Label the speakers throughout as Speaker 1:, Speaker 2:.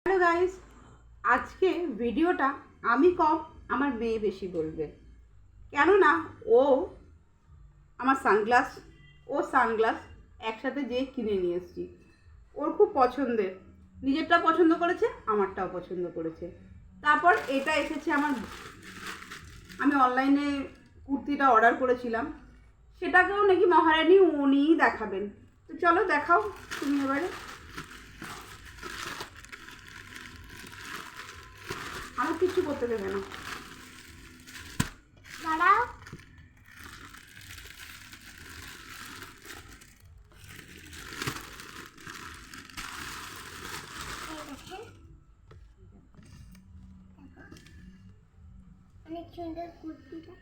Speaker 1: Hello guys, আজকে ভিডিওটা আমি কম আমার মেয়ে বেশি বলবে। কেননা ও আমার সানগ্লাস একসাথে যেয়ে কিনে নিয়ে এসেছি। ওর খুব পছন্দের, নিজেরটা পছন্দ করেছে, আমারটাও পছন্দ করেছে। তারপর এটা এসেছে আমি অনলাইনে কুর্তিটা অর্ডার করেছিলাম, সেটাকেও নাকি মহারানী উনিই দেখাবেন। তো চলো দেখাও তুমি এবারে। আমার কিছু করতে দেবে না।
Speaker 2: দাঁড়াও, এই দেখেন, অনেক সুন্দর কুর্তিটা।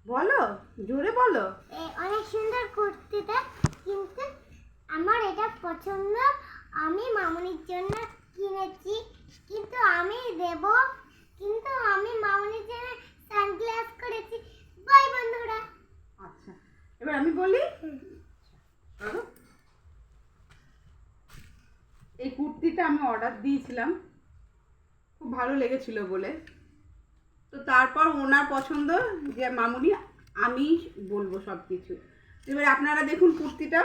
Speaker 1: বলো, জোরে বলো।
Speaker 2: অনেক সুন্দর কুর্তিটা, কিন্তু আমার এটা পছন্দ। আমি মামুনির জন্য কিনেছি, কিন্তু আমি দেব, কিন্তু আমি মামুনির জন্য সানগ্লাস করেছি। বাই বন্ধুরা।
Speaker 1: আচ্ছা, এবার আমি বলি। চলো, এই কুর্তিটা আমি অর্ডার দিয়েছিলাম, খুব ভালো লেগেছিল বলে। তো তারপর ওনার পছন্দ যে মামুনি আমি বলবো সব কিছু। এবার আপনারা দেখুন কুর্তিটা,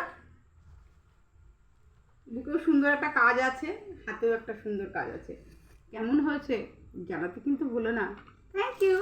Speaker 1: বুকেও সুন্দর একটা কাজ আছে, হাতেও একটা সুন্দর কাজ আছে। কেমন হয়েছে জানাতে কিন্তু ভুলো না। Thank you.